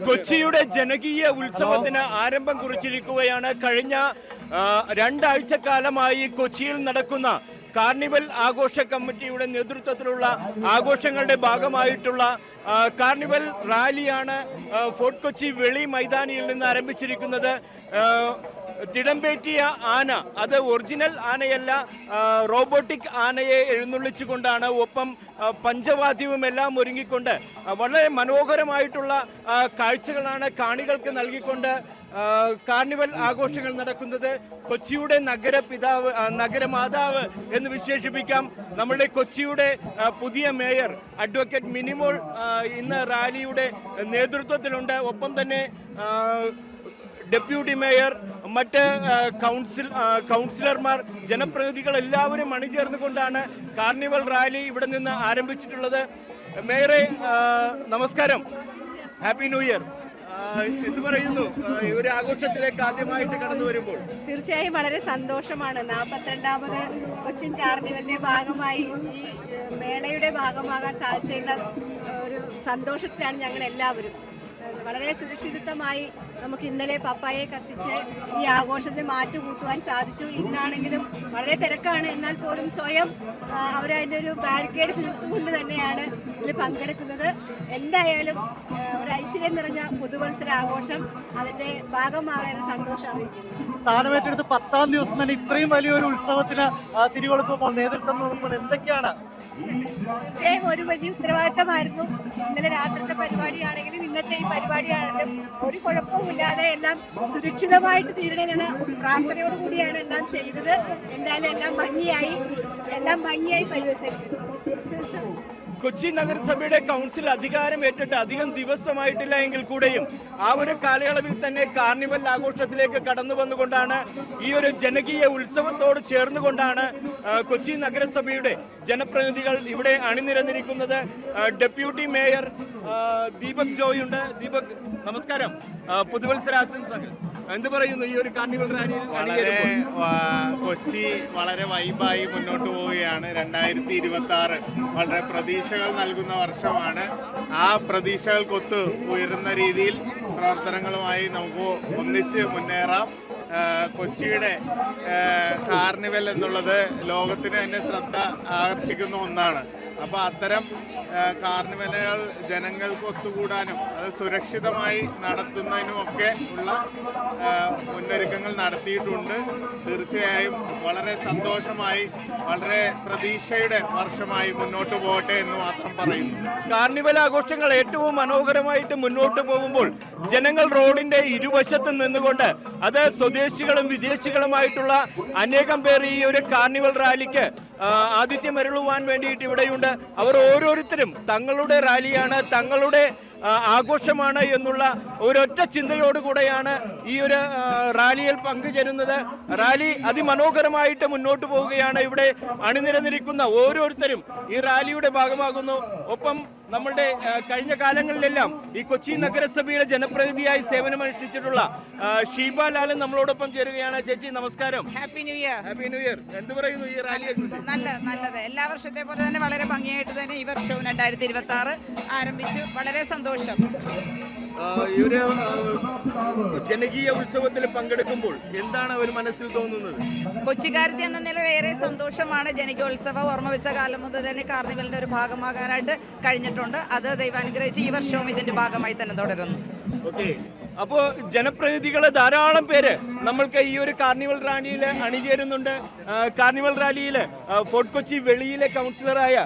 കൊച്ചിയുടെ ജനകീയ ഉത്സവത്തിന് ആരംഭം കുറിച്ചിരിക്കുകയാണ്. കഴിഞ്ഞ 2 ആഴ്ചക്കാലമായി കൊച്ചിയിൽ നടക്കുന്ന കാർണിവൽ ആഘോഷ കമ്മിറ്റിയുടെ നേതൃത്വത്തിലുള്ള ആഘോഷങ്ങളുടെ ഭാഗമായിട്ടുള്ള കാർണിവൽ റാലിയാണ് ഫോർട്ട് കൊച്ചി വെളി മൈതാനിയിൽ നിന്ന് ആരംഭിച്ചിരിക്കുന്നത്. തിടമ്പേറ്റിയ ആന, അത് ഒറിജിനൽ ആനയല്ല, റോബോട്ടിക് ആനയെ എഴുന്നള്ളിച്ചുകൊണ്ടാണ്, ഒപ്പം പഞ്ചവാദ്യവും എല്ലാം ഒരുങ്ങിക്കൊണ്ട് വളരെ മനോഹരമായിട്ടുള്ള കാഴ്ചകളാണ് കാണികൾക്ക് നൽകിക്കൊണ്ട് കാർണിവൽ ആഘോഷങ്ങൾ നടക്കുന്നത്. കൊച്ചിയുടെ നഗരമാതാവ് എന്ന് വിശേഷിപ്പിക്കാം. നമ്മളുടെ കൊച്ചിയുടെ പുതിയ മേയർ അഡ്വക്കേറ്റ് മിനിമോൾ ഇന്ന് റാലിയുടെ നേതൃത്വത്തിലുണ്ട്. ഒപ്പം തന്നെ ഡെപ്യൂട്ടി മേയർ, മറ്റ് കൗൺസിലർമാർ, ജനപ്രതിനിധികൾ എല്ലാവരും അണിചേർന്നുകൊണ്ടാണ് കാർണിവൽ റാലി ഇവിടെ നിന്ന് ആരംഭിച്ചിട്ടുള്ളത്. മേയറെ നമസ്കാരം, ഹാപ്പി ന്യൂ ഇയർ. എന്ത് പറയുന്നു ഈ ഒരു ആഘോഷത്തിലേക്ക് ആദ്യമായിട്ട് കടന്നു വരുമ്പോൾ? തീർച്ചയായും വളരെ സന്തോഷമാണ്. 42ാമത് കൊച്ചിൻ കാർണിവലിന്റെ ഭാഗമായി ഈ മേളയുടെ ഭാഗമാകാൻ സാധിച്ചുള്ള ഒരു സന്തോഷത്തിലാണ് ഞങ്ങൾ എല്ലാവരും. വളരെ സുരക്ഷിതമായി നമുക്ക് ഇന്നലെ പപ്പായെ കത്തിച്ച് ഈ ആഘോഷത്തെ മാറ്റുകൂട്ടുവാൻ സാധിച്ചു. ഇന്നാണെങ്കിലും വളരെ തിരക്കാണ്, എന്നാൽ പോലും സ്വയം അവരതിൻ്റെ ഒരു ബാരിക്കേഡ് തീർത്തുകൊണ്ട് തന്നെയാണ് ഇതിൽ പങ്കെടുക്കുന്നത്. എന്തായാലും ഒരു ഐശ്വര്യം നിറഞ്ഞ പുതുവത്സരാഘോഷം, അതിൻ്റെ ഭാഗമാകാൻ സന്തോഷമാണ്. സ്ഥാനമേറ്റെടുത്ത് 10ാം ദിവസം തന്നെ ഇത്രയും വലിയൊരു ഉത്സവത്തിന് തിരികൊളുക്കുമ്പോൾ നേതൃത്വം നൽകുമ്പോൾ എന്തൊക്കെയാണ്? തീർച്ചയായും ഒരു വലിയ ഉത്തരവാദിത്തമായിരുന്നു. ഇന്നലെ രാത്രിത്തെ പരിപാടിയാണെങ്കിലും ഇന്നത്തെ ഈ പരിപാടിയാണെങ്കിലും ഒരു കുഴപ്പവുമില്ലാതെ എല്ലാം സുരക്ഷിതമായിട്ട് തീരണേനാണ് പ്രാർത്ഥനയോടുകൂടിയാണ് എല്ലാം ചെയ്തത്. എന്തായാലും എല്ലാം ഭംഗിയായി പരിവർത്തിച്ചു. കൊച്ചി നഗരസഭയുടെ കൗൺസിൽ അധികാരം ഏറ്റിട്ട് അധികം ദിവസമായിട്ടില്ല എങ്കിൽ കൂടെയും ആ ഒരു കാലയളവിൽ തന്നെ കാർണിവൽ ആഘോഷത്തിലേക്ക് കടന്നു വന്നുകൊണ്ടാണ്, ഈ ഒരു ജനകീയ ഉത്സവത്തോട് ചേർന്നുകൊണ്ടാണ് കൊച്ചി നഗരസഭയുടെ ജനപ്രതിനിധികൾ ഇവിടെ അണിനിരന്നിരിക്കുന്നത്. ഡെപ്യൂട്ടി മേയർ ദീപക് ജോയ് ഉണ്ട്. ദീപക് നമസ്കാരം, പുതുവത്സരാശംസകൾ. എന്ത് പറയുന്നു ഈ ഒരു കാർണിവൽ റാലിയിൽ? കൊച്ചി വളരെ വൈബായി മുന്നോട്ട് പോവുകയാണ്. 2026 വളരെ പ്രതീക്ഷകൾ നൽകുന്ന വർഷമാണ്. ആ പ്രതീക്ഷകൾക്കൊത്ത് ഉയരുന്ന രീതിയിൽ പ്രവർത്തനങ്ങളുമായി നമുക്ക് ഒന്നിച്ച് മുന്നേറാം. കൊച്ചിയുടെ കാർണിവൽ എന്നുള്ളത് ലോകത്തിന് തന്നെ ശ്രദ്ധ ആകർഷിക്കുന്ന ഒന്നാണ്. അപ്പോൾ അത്തരം കാർണിവലുകൾ ജനങ്ങൾക്ക് ഒത്തുകൂടാനും അത് സുരക്ഷിതമായി നടത്തുന്നതിനുമൊക്കെ ഉള്ള മുന്നൊരുക്കങ്ങൾ നടത്തിയിട്ടുണ്ട്. തീർച്ചയായും വളരെ സന്തോഷമായി, വളരെ പ്രതീക്ഷയുടെ വർഷമായി മുന്നോട്ട് പോകട്ടെ എന്ന് മാത്രം പറയുന്നു. കാർണിവൽ ആഘോഷങ്ങൾ ഏറ്റവും മനോഹരമായിട്ട് മുന്നോട്ട് പോകുമ്പോൾ ജനങ്ങൾ റോഡിന്റെ ഇരുവശത്തും നിന്നുകൊണ്ട്, അത് സ്വദേശികളും വിദേശികളുമായിട്ടുള്ള അനേകം പേർ ഈ ഒരു കാർണിവൽ റാലിക്ക് ആതിഥ്യമരുളുവാൻ വേണ്ടിയിട്ട് ഇവിടെയുണ്ട്. അവർ ഓരോരുത്തരും തങ്ങളുടെ റാലിയാണ്, തങ്ങളുടെ ആഘോഷമാണ് എന്നുള്ള ഒരൊറ്റ ചിന്തയോടുകൂടെയാണ് ഈ ഒരു റാലിയിൽ പങ്കുചേരുന്നത്. റാലി അതിമനോഹരമായിട്ട് മുന്നോട്ട് പോവുകയാണ്. ഇവിടെ അണിനിരന്നിരിക്കുന്ന ഓരോരുത്തരും ഈ റാലിയുടെ ഭാഗമാകുന്നു. ഒപ്പം നമ്മളുടെ കഴിഞ്ഞ കാലങ്ങളിലെല്ലാം ഈ കൊച്ചി നഗരസഭയുടെ ജനപ്രതിനിധിയായി സേവനമനുഷ്ഠിച്ചിട്ടുള്ള ഷീബ ലാലും നമ്മളോടൊപ്പം ചേരുകയാണ്. ചേച്ചി നമസ്കാരം. Happy new year. Happy new year. എന്ത് പറയുന്നു ഈ റാലിയെ കുറിച്ച്? നല്ലത്. എല്ലാ വർഷത്തെ പോലെ തന്നെ വളരെ ഭംഗിയായിട്ട് തന്നെ ഈ വർഷവും 2026 ആരംഭിച്ചു. വളരെ സന്തോഷം. ഈ ഒരു ജനകീയ ഉത്സവത്തിൽ പങ്കെടുക്കുമ്പോൾ എന്താണ് ഒരു മനസ്സിൽ തോന്നുന്നത്? കൊച്ചിക്കാരത്തി എന്ന നിലയിൽ ഏറെ സന്തോഷമാണ്. ജനകീയോത്സവം ഓർമ്മ വെച്ച കാലം മുതൽ തന്നെ കാർണിവലിന്റെ ഒരു ഭാഗമാകാനായിട്ട് കഴിഞ്ഞിട്ടുണ്ട്. അത് ദൈവാനുഗ്രഹിച്ച് ഈ വർഷവും ഇതിന്റെ ഭാഗമായി തന്നെ തുടരുന്നു. ഓക്കെ, അപ്പോൾ ജനപ്രതിനിധികൾ ധാരാളം പേര് നമ്മൾക്ക് ഈ ഒരു കാർണിവൽ റാലിയിൽ അണിചേരുന്നുണ്ട്. കാർണിവൽ റാലിയിൽ ഫോർട്ട് കൊച്ചി വെളിയിലെ കൗൺസിലറായ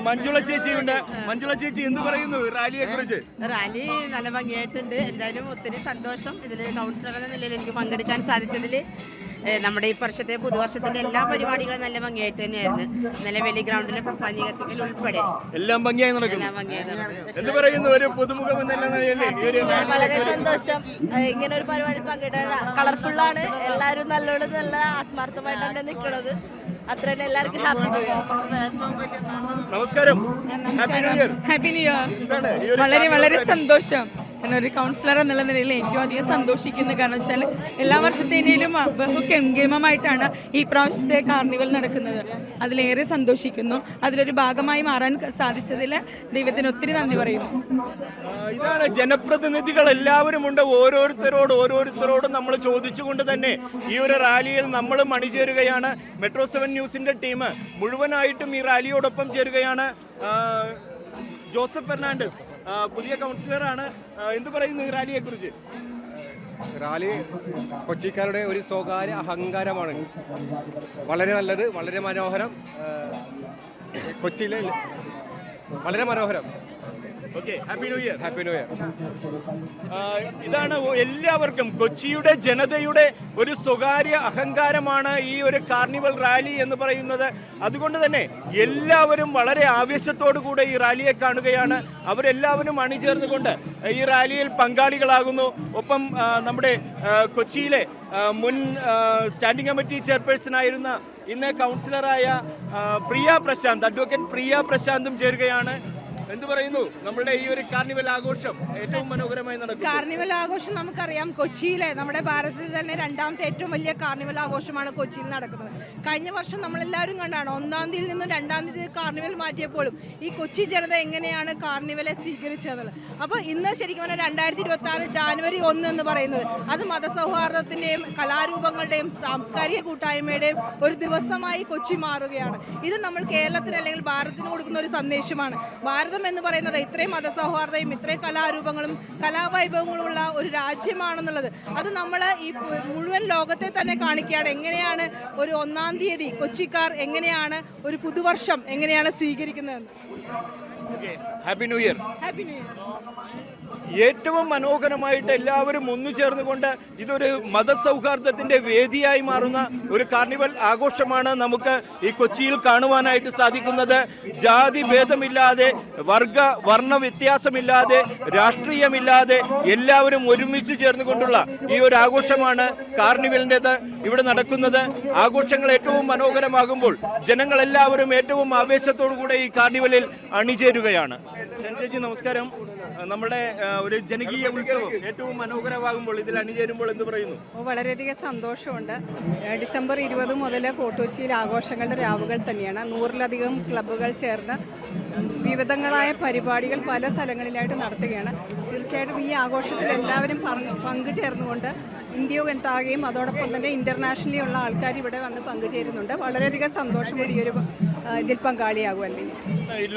മഞ്ജുള ചേച്ചിയുണ്ട്. മഞ്ജുള ചേച്ചി എന്ത് പറയുന്നു റാലിയെ കുറിച്ച്? റാലി നല്ല ഭംഗിയായിട്ടുണ്ട്. എന്തായാലും ഒത്തിരി സന്തോഷം ഇതിൽ കൗൺസിലർ എന്ന നിലയിൽ എനിക്ക് പങ്കെടുക്കാൻ സാധിച്ചതിൽ. നമ്മുടെ ഈ വർഷത്തെ പുതുവർഷത്തിന്റെ എല്ലാ പരിപാടികളും നല്ല ഭംഗിയായിട്ട് തന്നെയായിരുന്നു. നല്ല വലിയ ഗ്രൗണ്ടിലെ പപ്പാഞ്ഞി കത്തിക്കൽ ഉൾപ്പെടെ എല്ലാം ഭംഗിയായി നടക്കുന്നു. എല്ലാം ഭംഗിയായി നടന്നു. എന്ത് പറയുന്നു ഒരു പുതുമുഖം എന്നുള്ള നിലയിൽ ഈ ഒരു വളരെ സന്തോഷം. ഇങ്ങനെ ഒരു പരിപാടി പങ്കിടാൻ കളർഫുള്ളാണ്. എല്ലാവരും നല്ലോണം നല്ല ആത്മാർത്ഥമായിട്ടാണ് നിൽക്കുന്നത്. അത്ര തന്നെ എല്ലാവർക്കും ഹാപ്പി ന്യൂ ഇയർ. നമസ്കാരം. Happy new year. Happy new year. എന്താണ് ഈ ഒരു വളരെ വളരെ സന്തോഷം. കാരണം ഒരു കൗൺസിലർ എന്നുള്ള നിലയിൽ ഏറ്റവും അധികം സന്തോഷിക്കുന്നു. കാരണം വെച്ചാൽ എല്ലാ വർഷത്തേനേലും ബഹുഗംഗേമമായിട്ടാണ് ഈ പ്രാവശ്യത്തെ കാർണിവൽ നടക്കുന്നത്. അതിലേറെ സന്തോഷിക്കുന്നു. അതിലൊരു ഭാഗമായി മാറാൻ സാധിച്ചതിൽ ദൈവത്തിന് ഒത്തിരി നന്ദി പറയുന്നു. ഇതാണ് ജനപ്രതിനിധികൾ എല്ലാവരും ഉണ്ട്. ഓരോരുത്തരോടും നമ്മൾ ചോദിച്ചുകൊണ്ട് തന്നെ ഈ ഒരു റാലിയിൽ നമ്മൾ അണിചേരുകയാണ്. മെട്രോ 7 ന്യൂസിന്റെ ടീം മുഴുവനായിട്ടും ഈ റാലിയോടൊപ്പം ചേരുകയാണ്. ജോസഫ് ഫെർണാണ്ടസ് പുതിയ കൗൺസിലറാണ്. എന്ത് പറയുന്നു ഈ റാലിയെ കുറിച്ച്? റാലി കൊച്ചിക്കാരുടെ ഒരു സ്വകാര്യ അഹങ്കാരമാണ്. വളരെ നല്ലത്, വളരെ മനോഹരം. കൊച്ചിയിലെ വളരെ മനോഹരം. Okay, happy new year. Happy new year. ഇതാണ് എല്ലാവർക്കും കൊച്ചിയുടെ ജനതയുടെ ഒരു സ്വകാര്യ അഹങ്കാരമാണ് ഈ ഒരു കാർണിവൽ റാലി എന്ന് പറയുന്നത്. അതുകൊണ്ട് തന്നെ എല്ലാവരും വളരെ ആവേശത്തോടു കൂടെ ഈ റാലിയെ കാണുകയാണ്. അവരെല്ലാവരും അണിചേർന്നുകൊണ്ട് ഈ റാലിയിൽ പങ്കാളികളാകുന്നു. ഒപ്പം നമ്മുടെ കൊച്ചിയിലെ മുൻ സ്റ്റാൻഡിംഗ് കമ്മിറ്റി ചെയർപേഴ്സണായിരുന്ന ഇന്ന് കൗൺസിലറായ അഡ്വക്കേറ്റ് പ്രിയ പ്രശാന്തും ചേരുകയാണ്. എന്ത് പറയുന്നു? നമ്മുടെ ഈ ഒരു കാർണിവൽ ആഘോഷം ഏറ്റവും മനോഹരമായി നടക്കും. കാർണിവൽ ആഘോഷം നമുക്കറിയാം, കൊച്ചിയിലെ നമ്മുടെ ഭാരതത്തിൽ തന്നെ രണ്ടാമത്തെ ഏറ്റവും വലിയ കാർണിവൽ ആഘോഷമാണ് കൊച്ചിയിൽ നടക്കുന്നത്. കഴിഞ്ഞ വർഷം നമ്മളെല്ലാവരും കണ്ടാണ് 1-ാം തീയതിയിൽ നിന്നും 2-ാം തീയതി കാർണിവൽ മാറ്റിയപ്പോഴും ഈ കൊച്ചി ജനത എങ്ങനെയാണ് കാർണിവലെ സ്വീകരിച്ചത്. അപ്പോൾ ഇന്ന് ശരിക്കും പറഞ്ഞാൽ 2026 ജാനുവരി 1 എന്ന് പറയുന്നത് അത് മതസൗഹാർദ്ദത്തിൻ്റെയും കലാരൂപങ്ങളുടെയും സാംസ്കാരിക കൂട്ടായ്മയുടെയും ഒരു ദിവസമായി കൊച്ചി മാറുകയാണ്. ഇത് നമ്മൾ കേരളത്തിന് അല്ലെങ്കിൽ ഭാരതത്തിന് കൊടുക്കുന്ന ഒരു സന്ദേശമാണ്. ഭാരതം എന്ന് പറയുന്നത് ഇത്രയും മതസൗഹാർദ്ദയും ഇത്രയും കലാരൂപങ്ങളും കലാവൈഭവങ്ങളുള്ള ഒരു രാജ്യമാണെന്നുള്ളത് അത് നമ്മൾ ഈ മുഴുവൻ ലോകത്തെ തന്നെ കാണിക്കുകയാണ്. എങ്ങനെയാണ് ഒരു 1-ാം തീയതി കൊച്ചിക്കാർ എങ്ങനെയാണ് ഒരു പുതുവർഷം എങ്ങനെയാണ് സ്വീകരിക്കുന്നതെന്ന്. Happy new year. Happy new year. ഏറ്റവും മനോഹരമായിട്ട് എല്ലാവരും ഒന്നു ചേർന്നുകൊണ്ട് ഇതൊരു മതസൗഹാർദ്ദത്തിന്റെ വേദിയായി മാറുന്ന ഒരു കാർണിവൽ ആഘോഷമാണ് നമുക്ക് ഈ കൊച്ചിയിൽ കാണുവാനായിട്ട് സാധിക്കുന്നത്. ജാതി ഭേദമില്ലാതെ, വർണ്ണ വ്യത്യാസമില്ലാതെ, രാഷ്ട്രീയമില്ലാതെ എല്ലാവരും ഒരുമിച്ച് ചേർന്നുകൊണ്ടുള്ള ഈ ഒരു ആഘോഷമാണ് കാർണിവലിൻ്റെത് ഇവിടെ നടക്കുന്നത്. ആഘോഷങ്ങൾ ഏറ്റവും മനോഹരമാകുമ്പോൾ ജനങ്ങളെല്ലാവരും ഏറ്റവും ആവേശത്തോടു കൂടെ ഈ കാർണിവലിൽ അണിചേരുകയാണ്. ചേച്ചി നമസ്കാരം. നമ്മുടെ ഒരു ജനകീയ ഉത്സവം ഏറ്റവും മനോഹരമാകുമ്പോൾ ഇതിൽ അണിചേരുമ്പോൾ എന്ത് പറയുന്നു? വളരെയധികം സന്തോഷമുണ്ട്. ഡിസംബർ 20 മുതൽ ഫോർട്ട് കൊച്ചിയിൽ ആഘോഷങ്ങളുടെ രാവുകൾ തന്നെയാണ്. 100-ലധികം ക്ലബ്ബുകൾ ചേർന്ന് വിവിധങ്ങളായ പരിപാടികൾ പല സ്ഥലങ്ങളിലായിട്ട് നടത്തുകയാണ്. തീർച്ചയായിട്ടും ഈ ആഘോഷത്തിൽ എല്ലാവരും പങ്കുചേർന്നുകൊണ്ട് ഇന്ത്യ ഒട്ടാകെയും അതോടൊപ്പം തന്നെ ഇന്റർനാഷണലി ഉള്ള ആൾക്കാർ ഇവിടെ വന്ന് പങ്കുചേരുന്നുണ്ട്. വളരെയധികം സന്തോഷമുള്ള ഈ ഒരു ഇതിൽ പങ്കാളിയാകുമല്ലേ.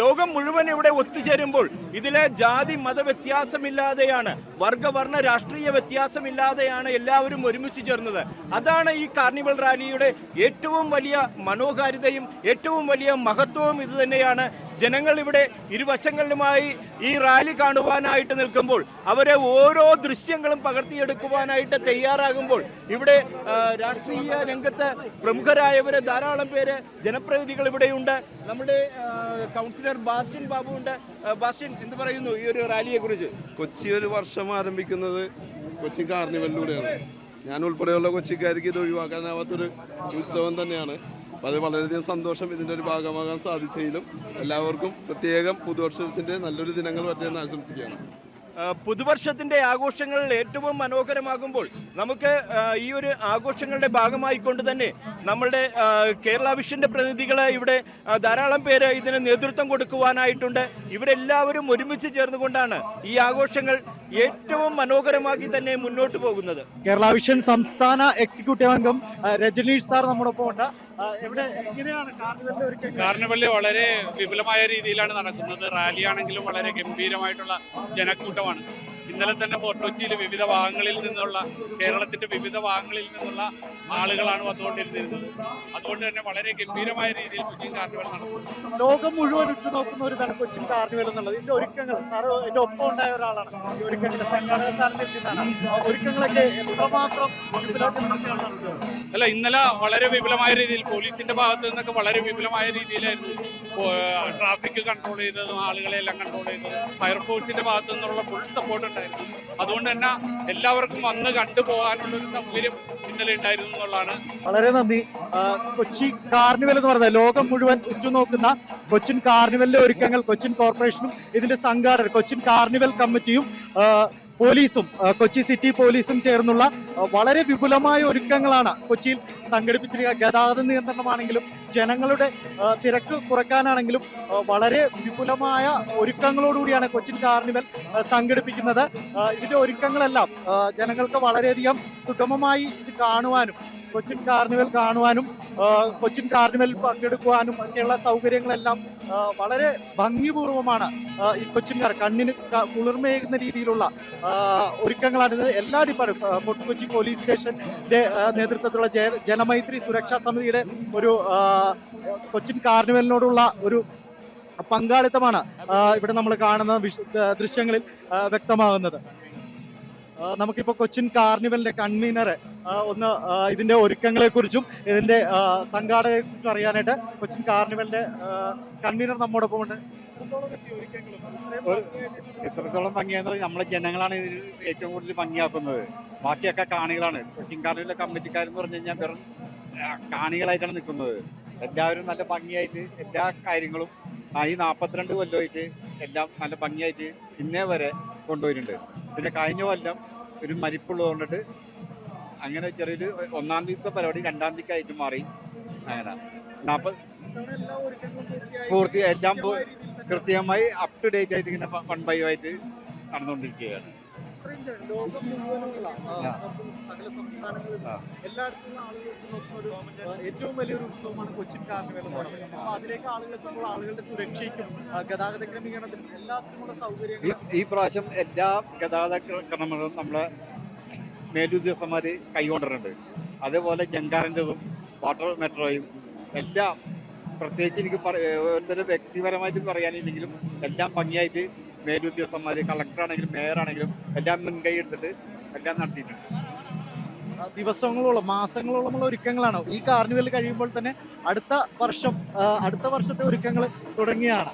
ലോകം മുഴുവൻ ഇവിടെ ഒത്തുചേരുമ്പോൾ ഇതിലെ ജാതി മത വ്യത്യാസമില്ലാതെയാണ്, വർണ്ണ രാഷ്ട്രീയ വ്യത്യാസമില്ലാതെയാണ് എല്ലാവരും ഒരുമിച്ച് ചേർന്നത്. അതാണ് ഈ കാർണിവൽ റാലിയുടെ ഏറ്റവും വലിയ മനോഹാരിതയും ഏറ്റവും വലിയ മഹത്വവും ഇത് തന്നെയാണ്. ജനങ്ങൾ ഇവിടെ ഇരുവശങ്ങളിലുമായി ഈ റാലി കാണുവാനായിട്ട് നിൽക്കുമ്പോൾ അവരെ ഓരോ ദൃശ്യങ്ങളും പകർത്തിയെടുക്കുവാനായിട്ട് തയ്യാറാകുമ്പോൾ ഇവിടെ രാഷ്ട്രീയ രംഗത്ത് പ്രമുഖരായവര് ധാരാളം പേര് ജനപ്രതിനിധികൾ ഇവിടെയുണ്ട്. നമ്മുടെ കൗൺസിലർ ബാസ്റ്റിൻ ബാബു ഉണ്ട്. ബാസ്റ്റിൻ, എന്ത് പറയുന്നു ഈ ഒരു റാലിയെ കുറിച്ച്? കൊച്ചി ഒരു വർഷം ആരംഭിക്കുന്നത് കൊച്ചി കാർണിവലിലൂടെയാണ്. ഞാൻ ഉൾപ്പെടെയുള്ള കൊച്ചിക്കാർക്ക് ഇത് ഒഴിവാക്കാനാവാത്തൊരു ഉത്സവം തന്നെയാണ്. അപ്പോൾ അത് വളരെയധികം സന്തോഷം ഇതിൻ്റെ ഒരു ഭാഗമാകാൻ സാധിച്ചതിലും എല്ലാവർക്കും പ്രത്യേകം പുതുവർഷത്തിൻ്റെ നല്ലൊരു ദിനങ്ങൾ പറ്റിയെന്ന് ആശംസിക്കുകയാണ്. പുതുവർഷത്തിന്റെ ആഘോഷങ്ങൾ ഏറ്റവും മനോഹരമാകുമ്പോൾ നമുക്ക് ഈ ഒരു ആഘോഷങ്ങളുടെ ഭാഗമായിക്കൊണ്ട് തന്നെ നമ്മളുടെ കേരള വിഷന്റെ പ്രതിനിധികളെ ഇവിടെ ധാരാളം പേര് ഇതിന് നേതൃത്വം കൊടുക്കുവാനായിട്ടുണ്ട്. ഇവരെല്ലാവരും ഒരുമിച്ച് ചേർന്നുകൊണ്ടാണ് ഈ ആഘോഷങ്ങൾ ഏറ്റവും മനോഹരമാക്കി തന്നെ മുന്നോട്ട് പോകുന്നത്. കേരള വിഷൻ സംസ്ഥാന എക്സിക്യൂട്ടീവ് അംഗം രജനീഷ് സാർ നമ്മോടൊപ്പം ഉണ്ട്. കാർണിവല് വളരെ വിപുലമായ രീതിയിലാണ് നടക്കുന്നത്. റാലിയാണെങ്കിലും വളരെ ഗംഭീരമായിട്ടുള്ള ജനക്കൂട്ടമാണ്. ഇന്നലെ തന്നെ ഫോർട്ട് കൊച്ചിയിൽ വിവിധ ഭാഗങ്ങളിൽ നിന്നുള്ള കേരളത്തിന്റെ വിവിധ ഭാഗങ്ങളിൽ നിന്നുള്ള ആളുകളാണ് വന്നുകൊണ്ടിരുന്നത്. അതുകൊണ്ട് തന്നെ വളരെ ഗംഭീരമായ രീതിയിൽ കൊച്ചിൻ കാർണിവൽ നടത്തുന്നു. ലോകം മുഴുവൻ ഉറ്റുനോക്കുന്ന ഒരു ഇതാണ് കൊച്ചിൻ കാർണിവൽ എന്നുള്ളത്. ഇതിന്റെ ഒരുക്കങ്ങൾ സാറ് എന്റെ ഒപ്പം ഉണ്ടായ ഒരാളാണ്. ഈ ഒരുക്കങ്ങളുടെ സംഘാടക സ്ഥാനത്തെത്തിയതാണ്. ഒരുക്കങ്ങളൊക്കെ എത്രമാത്രം അല്ല, ഇന്നലെ വളരെ വിപുലമായ രീതിയിൽ പോലീസിന്റെ ഭാഗത്ത് നിന്നൊക്കെ വളരെ വിപുലമായ രീതിയിലായിരുന്നു ട്രാഫിക് കൺട്രോൾ ചെയ്തതും ആളുകളെല്ലാം കൺട്രോൾ ചെയ്തതും. ഫയർഫോഴ്സിന്റെ ഭാഗത്തു നിന്നുള്ള ഫുൾ സപ്പോർട്ട് ഉണ്ടായിരുന്നു. അതുകൊണ്ട് തന്നെ എല്ലാവർക്കും വന്ന് കണ്ടുപോകാനുള്ള ഒരു സൗകര്യം ഇന്നലെ ഉണ്ടായിരുന്നു എന്നുള്ളതാണ്. വളരെ നന്ദി. കൊച്ചി കാർണിവൽ എന്ന് പറയുന്നത് ലോകം മുഴുവൻ ഉറ്റുനോക്കുന്ന കൊച്ചിൻ കാർണിവലിന്റെ ഒരുക്കങ്ങൾ കൊച്ചിൻ കോർപ്പറേഷനും ഇതിന്റെ സംഘാടകർ കൊച്ചിൻ കാർണിവൽ കമ്മിറ്റിയും പോലീസും കൊച്ചി സിറ്റി പോലീസും ചേർന്നുള്ള വളരെ വിപുലമായ ഒരുക്കങ്ങളാണ് കൊച്ചിയിൽ സംഘടിപ്പിച്ചിരിക്കുക. ഗതാഗത നിയന്ത്രണമാണെങ്കിലും ജനങ്ങളുടെ തിരക്ക് കുറയ്ക്കാനാണെങ്കിലും വളരെ വിപുലമായ ഒരുക്കങ്ങളോടുകൂടിയാണ് കൊച്ചിൻ കാർണിവൽ സംഘടിപ്പിക്കുന്നത്. ഇതിന്റെ ഒരുക്കങ്ങളെല്ലാം ജനങ്ങൾക്ക് വളരെയധികം സുഗമമായി ഇത് കാണുവാനും കൊച്ചിൻ കാർണിവൽ കാണുവാനും കൊച്ചിൻ കാർണിവൽ പങ്കെടുക്കുവാനും ഒക്കെയുള്ള സൗകര്യങ്ങളെല്ലാം വളരെ ഭംഗിപൂർവമാണ് ഈ കൊച്ചിൻകാർ കണ്ണിന് കുളിർമയേകുന്ന രീതിയിലുള്ള ഒരുക്കങ്ങളാണിത്. എല്ലാ ഡിപ്പാർട്ട്മെന്റ് ഫോർട്ട് കൊച്ചി പോലീസ് സ്റ്റേഷന്റെ നേതൃത്വത്തിലുള്ള ജനമൈത്രി സുരക്ഷാ സമിതിയുടെ ഒരു കൊച്ചിൻ കാർണിവലിനോടുള്ള ഒരു പങ്കാളിത്തമാണ് ഇവിടെ നമ്മൾ കാണുന്ന ദൃശ്യങ്ങളിൽ വ്യക്തമാകുന്നത്. നമുക്കിപ്പോൾ കൊച്ചിൻ കാർണിവലിന്റെ കൺവീനറെ ഒന്ന് ഇതിന്റെ ഒരുക്കങ്ങളെ കുറിച്ചും ഇതിന്റെ സംഘാടകരെ കുറിച്ചും അറിയാനായിട്ട് കൊച്ചിൻ കാർണിവലിന്റെ കൺവീനർ നമ്മോടൊപ്പം ഉണ്ട്. എത്രത്തോളം ഭംഗിയാന്ന് പറഞ്ഞാൽ നമ്മളെ ജനങ്ങളാണ് ഇതിൽ ഏറ്റവും കൂടുതൽ ഭംഗിയാക്കുന്നത്. ബാക്കിയൊക്കെ കാണികളാണ്. കൊച്ചിൻ കാർണിവലിലെ കമ്മിറ്റിക്കാരെന്ന് പറഞ്ഞു കഴിഞ്ഞാൽ വെറും കാണികളായിട്ടാണ് നിൽക്കുന്നത്. എല്ലാവരും നല്ല ഭംഗിയായിട്ട് എല്ലാ കാര്യങ്ങളും ഈ 42 കൊല്ലമായിട്ട് എല്ലാം നല്ല ഭംഗിയായിട്ട് ഇന്നേ വരെ കൊണ്ടുപോയിട്ടുണ്ട്. പിന്നെ കഴിഞ്ഞ കൊല്ലം ഒരു മരിപ്പുള്ളത് കൊണ്ടിട്ട് അങ്ങനെ ചെറിയൊരു 1-ാം തീയതിത്തെ പരിപാടി 2-ാം തീയതിക്കായിട്ട് മാറി. അങ്ങനെ 40 പൂർത്തി എല്ലാം കൃത്യമായി അപ് ടു ഡേറ്റ് ആയിട്ട് ഇങ്ങനെ 1 by 1 ആയിട്ട് നടന്നുകൊണ്ടിരിക്കുകയാണ്. ലോകം മുഴുവനുള്ള സകല സംസ്ഥാനങ്ങളിലും എല്ലായിടത്തും ആളുകൾ ഏറ്റവും വലിയൊരു ഉത്സവമാണ് കൊച്ചിൻ കാർണിവൽ എന്ന് പറയുന്നത്. അപ്പൊ അതിലേക്ക് ആളുകൾ എത്തുമ്പോൾ ആളുകളുടെ സുരക്ഷയ്ക്കും ഗതാഗത ക്രമീകരണത്തിനും എല്ലാത്തിനുമുള്ള സൗകര്യങ്ങൾ ഈ പ്രാവശ്യം എല്ലാ ഗതാഗത ക്രമങ്ങളും നമ്മളെ മേലുദ്യോഗസ്ഥന്മാര് കൈകൊണ്ടിട്ടുണ്ട്. അതേപോലെ ജങ്കാറിൻ്റെതും വാട്ടർ മെട്രോയും എല്ലാം പ്രത്യേകിച്ച് എനിക്ക് ഓരോരുത്തരും വ്യക്തിപരമായിട്ട് പറയാനില്ലെങ്കിലും എല്ലാം ഭംഗിയായിട്ട് മേലുദ്യോഗസ്ഥന്മാര് കളക്ടറാണെങ്കിലും മേയറാണെങ്കിലും എല്ലാം മുൻകൈ എടുത്തിട്ട് എല്ലാം നടത്തിയിട്ടുണ്ട്. ദിവസങ്ങളോളം മാസങ്ങളോളമുള്ള ഒരുക്കങ്ങളാണ്. ഈ കാർണിവൽ കഴിയുമ്പോൾ തന്നെ അടുത്ത വർഷത്തെ ഒരുക്കങ്ങൾ തുടങ്ങിയാണ്.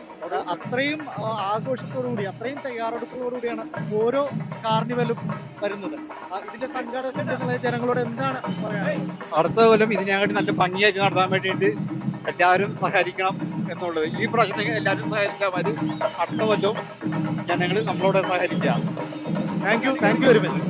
അത്രയും ആഘോഷത്തോടുകൂടി അത്രയും തയ്യാറെടുപ്പോടുകൂടിയാണ് ഓരോ കാർണിവലും വരുന്നത്. ഇതിന്റെ സംഘാടക സംഘടനകളെ ജനങ്ങളോട് എന്താണ് പറയാനുള്ളത്? അടുത്ത കൊല്ലം ഇതിനെക്കാട്ടി നല്ല ഭംഗിയായിട്ട് നടത്താൻ വേണ്ടിയിട്ട് എല്ലാവരും സഹകരിക്കണം എന്നുള്ളത്. ഈ പ്രാവശ്യത്തേക്ക് എല്ലാവരും സഹകരിച്ചാൽ മതി. അടുത്ത കൊല്ലവും ജനങ്ങൾ നമ്മളോട് സഹകരിക്കുക. Thank you very much.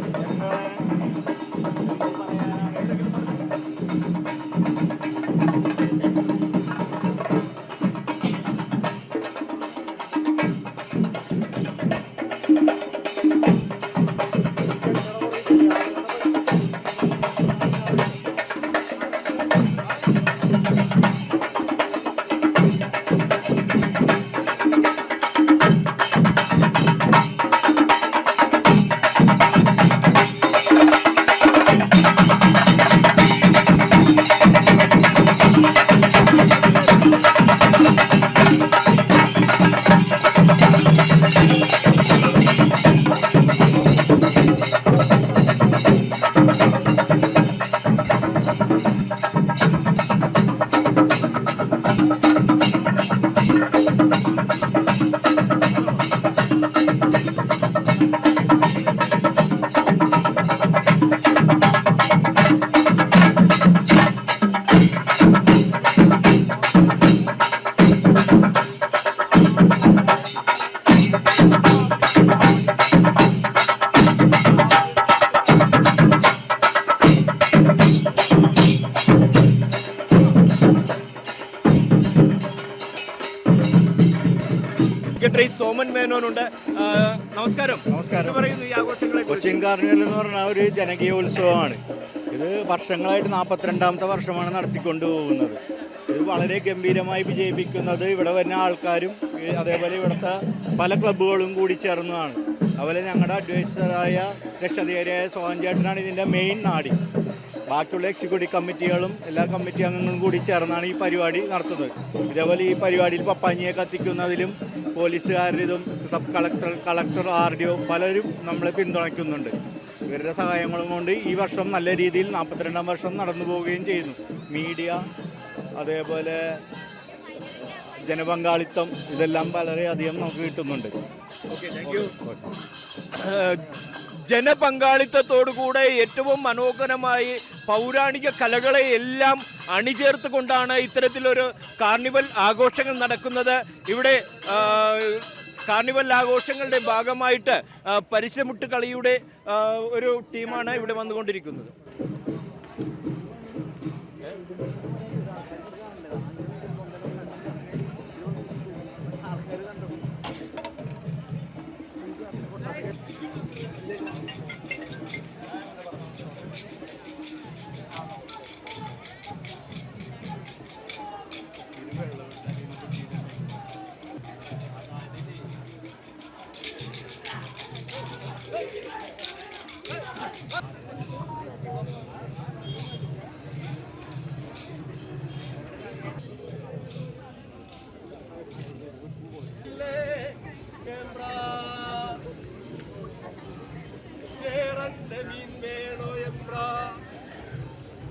Secretary Soman മേനോനുണ്ട്. നമസ്കാരം. പറയുന്നു ഈ ആഘോഷങ്ങളെ. കൊച്ചിൻ കാർണിവൽ എന്ന് പറഞ്ഞാൽ ഒരു ജനകീയ ഉത്സവമാണ്. ഇത് വർഷങ്ങളായിട്ട് 42-ാമത്തെ വർഷമാണ് നടത്തിക്കൊണ്ടു പോകുന്നത്. ഇത് വളരെ ഗംഭീരമായി വിജയിപ്പിക്കുന്നത് ഇവിടെ വരുന്ന ആൾക്കാരും അതേപോലെ ഇവിടുത്തെ പല ക്ലബ്ബുകളും കൂടി ചേർന്നതാണ്. അതുപോലെ ഞങ്ങളുടെ അഡ്വൈസറായ രക്ഷാധികാരിയായ സോഹൻ ചേട്ടനാണ് ഇതിൻ്റെ മെയിൻ നാടി. ബാക്കിയുള്ള എക്സിക്യൂട്ടീവ് കമ്മിറ്റികളും എല്ലാ കമ്മിറ്റി അംഗങ്ങളും കൂടി ചേർന്നാണ് ഈ പരിപാടി നടത്തുന്നത്. ഇതേപോലെ ഈ പരിപാടിയിൽ പപ്പാഞ്ഞിയെ കത്തിക്കുന്നതിലും പോലീസുകാരുടെതും സബ് കളക്ടർ RDO പലരും നമ്മളെ പിന്തുണയ്ക്കുന്നുണ്ട്. ഇവരുടെ സഹായങ്ങളും കൊണ്ട് ഈ വർഷം നല്ല രീതിയിൽ 42ാം വർഷം നടന്നു പോവുകയും ചെയ്യുന്നു. മീഡിയ അതേപോലെ ജനപങ്കാളിത്തം ഇതെല്ലാം വളരെയധികം നമുക്ക് കിട്ടുന്നുണ്ട്. ജനപങ്കാളിത്തത്തോടുകൂടെ ഏറ്റവും മനോഹരമായി പൗരാണിക കലകളെ എല്ലാം അണിചേർത്തുകൊണ്ടാണ് ഇത്തരത്തിലൊരു കാർണിവൽ ആഘോഷങ്ങൾ നടക്കുന്നത്. ഇവിടെ കാർണിവൽ ആഘോഷങ്ങളുടെ ഭാഗമായിട്ട് പരിശമുട്ട് കളിയുടെ ഒരു ടീമാണ് ഇവിടെ വന്നുകൊണ്ടിരിക്കുന്നത്.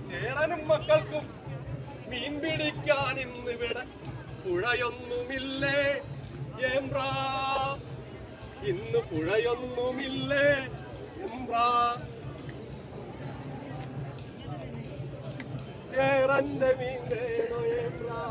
ചേരനും മക്കൾക്കും മീൻ പിടിക്കാൻ ഇന്നിവിടെ പുഴയൊന്നുമില്ലേ എംബ്രാ, ഇന്ന് പുഴയൊന്നുമില്ലേ എംബ്രാ, ചേരന്റെ മീൻ വേണോ എംബ്രാ.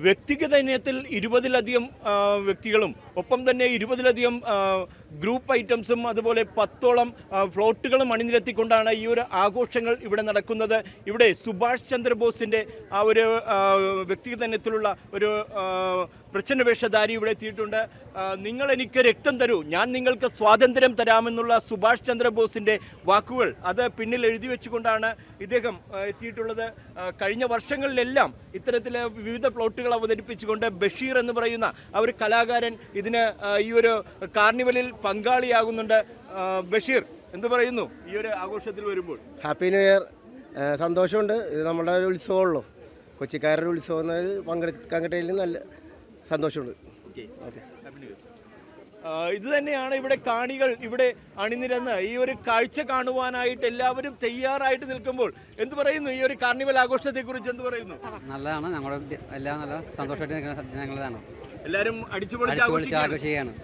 വ്യക്തിഗത ഇനത്തിൽ 20-ലധികം വ്യക്തികളും ഒപ്പം തന്നെ 20-ലധികം ഗ്രൂപ്പ് ഐറ്റംസും അതുപോലെ 10ഓളം ഫ്ലോട്ടുകളും അണിനിരത്തിക്കൊണ്ടാണ് ഈ ഒരു ആഘോഷങ്ങൾ ഇവിടെ നടക്കുന്നത്. ഇവിടെ സുഭാഷ് ചന്ദ്രബോസിൻ്റെ ആ ഒരു വ്യക്തിഗത ഇനത്തിലുള്ള ഒരു പ്രച്ഛന്ന വേഷധാരി ഇവിടെ എത്തിയിട്ടുണ്ട്. നിങ്ങൾ എനിക്ക് രക്തം തരൂ, ഞാൻ നിങ്ങൾക്ക് സ്വാതന്ത്ര്യം തരാമെന്നുള്ള സുഭാഷ് ചന്ദ്രബോസിൻ്റെ വാക്കുകൾ അത് പിന്നിൽ എഴുതി വെച്ചുകൊണ്ടാണ് ഇദ്ദേഹം എത്തിയിട്ടുള്ളത്. കഴിഞ്ഞ വർഷങ്ങളിലെല്ലാം ഇത്തരത്തിൽ വിവിധ പ്ലോട്ടുകൾ അവതരിപ്പിച്ചുകൊണ്ട് ബഷീർ എന്ന് പറയുന്ന ആ ഒരു കലാകാരൻ ഇതിന് ഈ ഒരു കാർണിവലിൽ പങ്കാളിയാകുന്നുണ്ട്. ബഷീർ എന്ത് പറയുന്നു ഈ ഒരു ആഘോഷത്തിൽ വരുമ്പോൾ? Happy new year. സന്തോഷമുണ്ട്. ഇത് നമ്മുടെ ഒരു ഉത്സവമുള്ളൂ, കൊച്ചിക്കാരുടെ ഉത്സവം. പങ്കെടുക്കാൻ കിട്ടിയതിൽ നല്ല സന്തോഷമുണ്ട്. ഇത് തന്നെയാണ് ഇവിടെ കാണികൾ ഇവിടെ അണിനിരന്ന് ഈ ഒരു കാഴ്ച കാണുവാനായിട്ട് എല്ലാവരും തയ്യാറായിട്ട് നിൽക്കുമ്പോൾ എന്ത് പറയുന്നു ഈ ഒരു കാർണിവൽ ആഘോഷത്തെ കുറിച്ച്? എന്ത് പറയുന്നു? നല്ലതാണ്. ഞങ്ങളുടെ എല്ലാം നല്ല സന്തോഷമായിട്ട് നിൽക്കുന്ന ജനങ്ങളാണ്. എല്ലാവരും അടിച്ചുപൊളിച്ച് ആഘോഷിക്കുകയാണ്.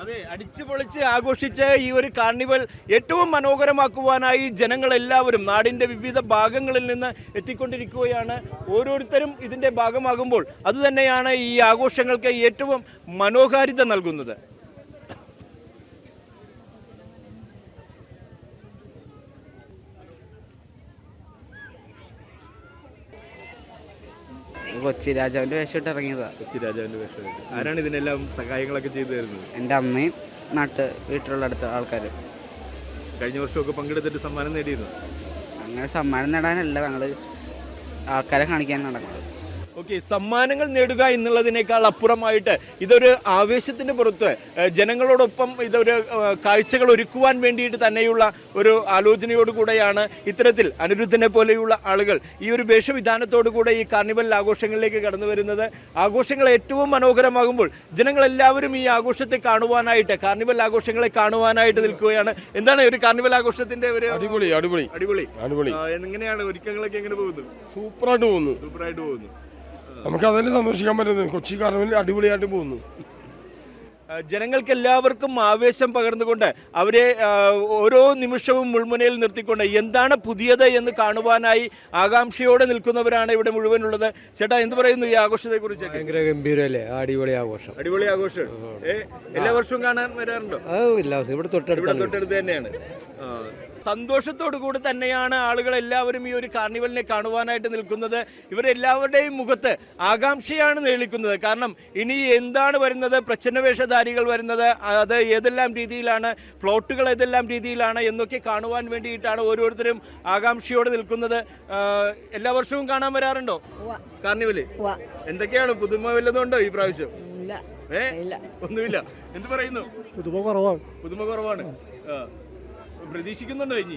അതെ, അടിച്ചുപൊളിച്ച് ആഘോഷിച്ച് ഈ ഒരു കാർണിവൽ ഏറ്റവും മനോഹരമാക്കുവാനായി ജനങ്ങളെല്ലാവരും നാടിൻ്റെ വിവിധ ഭാഗങ്ങളിൽ നിന്ന് എത്തിക്കൊണ്ടിരിക്കുകയാണ്. ഓരോരുത്തരും ഇതിൻ്റെ ഭാഗമാകുമ്പോൾ അതുതന്നെയാണ് ഈ ആഘോഷങ്ങൾക്ക് ഏറ്റവും മനോഹാരിത നൽകുന്നത്. കൊച്ചി രാജാവിൻ്റെ വേഷമിട്ട് ഇറങ്ങിയതാണ്. കൊച്ചി രാജാവിൻ്റെ വേഷം. ആരാണ് ഇതിനെല്ലാം സഹായങ്ങളൊക്കെ ചെയ്തു തരുന്നത്? എൻ്റെ അമ്മയും വീട്ടിലുള്ള അടുത്ത ആൾക്കാർ. കഴിഞ്ഞ വർഷമൊക്കെ പങ്കെടുത്തിട്ട് സമ്മാനം നേടിയിരുന്നു? അങ്ങനെ സമ്മാനം നേടാനല്ല, ഞങ്ങൾ ആൾക്കാരെ കാണിക്കാൻ നടക്കുന്നത്. ഓക്കെ, സമ്മാനങ്ങൾ നേടുക എന്നുള്ളതിനേക്കാൾ അപ്പുറമായിട്ട് ഇതൊരു ആവേശത്തിന്റെ പുറത്ത് ജനങ്ങളോടൊപ്പം ഇതൊരു കാഴ്ചകൾ ഒരുക്കുവാൻ വേണ്ടിയിട്ട് തന്നെയുള്ള ഒരു ആലോചനയോടുകൂടെയാണ് ഇത്തരത്തിൽ അനിരുദ്ധനെ പോലെയുള്ള ആളുകൾ ഈ ഒരു വേഷവിധാനത്തോടു കൂടെ ഈ കാർണിവൽ ആഘോഷങ്ങളിലേക്ക് കടന്നു വരുന്നത്. ആഘോഷങ്ങൾ ഏറ്റവും മനോഹരമാകുമ്പോൾ ജനങ്ങളെല്ലാവരും ഈ ആഘോഷത്തെ കാണുവാനായിട്ട്, കാർണിവൽ ആഘോഷങ്ങളെ കാണുവാനായിട്ട് നിൽക്കുകയാണ്. എന്താണ് ഒരു കാർണിവൽ ആഘോഷത്തിന്റെ ഒരു അടിപൊളി അടിപൊളി അടിപൊളി അടിപൊളി. എങ്ങനെയാണ് ഒരുക്കങ്ങളൊക്കെ എങ്ങനെ പോകുന്നു? സൂപ്പറായിട്ട് പോകുന്നു. സൂപ്പറായിട്ട് പോകുന്നു. നമുക്ക് അതല്ലേ സന്തോഷിക്കാൻ പറ്റുന്നത്. കൊച്ചി കാർണിവൽ അടിപൊളിയായിട്ട് പോകുന്നു. ജനങ്ങൾക്ക് എല്ലാവർക്കും ആവേശം പകർന്നുകൊണ്ട് അവരെ ഓരോ നിമിഷവും മുൾമുനയിൽ നിർത്തിക്കൊണ്ട് എന്താണ് പുതിയത് എന്ന് കാണുവാനായി ആകാംക്ഷയോടെ നിൽക്കുന്നവരാണ് ഇവിടെ മുഴുവനുള്ളത്. ചേട്ടാ, എന്ത് പറയുന്നു ഈ ആഘോഷത്തെ കുറിച്ച്? ഭയങ്കര ഗംഭീരല്ലേ, അടിപൊളി ആഘോഷം. അടിപൊളി ആഘോഷം. എല്ലാ വർഷവും കാണാൻ വരാറുണ്ടോ? ഇവിടെ തൊട്ടടുത്ത് തന്നെയാണ്. സന്തോഷത്തോടു കൂടി തന്നെയാണ് ആളുകൾ എല്ലാവരും ഈ ഒരു കാർണിവലിനെ കാണുവാനായിട്ട് നിൽക്കുന്നത്. ഇവരെല്ലാവരുടെയും മുഖത്ത് ആകാംക്ഷയാണ് നേളിക്കുന്നത്. കാരണം ഇനി എന്താണ് വരുന്നത്, പ്രച്ഛന്നവേഷധാരികൾ വരുന്നത്, അത് ഏതെല്ലാം രീതിയിലാണ്, പ്ലോട്ടുകൾ ഏതെല്ലാം രീതിയിലാണ് എന്നൊക്കെ കാണുവാൻ വേണ്ടിയിട്ടാണ് ഓരോരുത്തരും ആകാംക്ഷയോടെ നിൽക്കുന്നത്. എല്ലാ വർഷവും കാണാൻ വരാറുണ്ടോ കാർണിവല്? എന്തൊക്കെയാണ് പുതുമ വല്ലതുണ്ടോ ഈ പ്രാവശ്യം? ഒന്നുമില്ല. എന്ത് പറയുന്നു? പുതുമ കുറവാണ്. പ്രതീക്ഷിക്കുന്നുണ്ടോ ഇനി?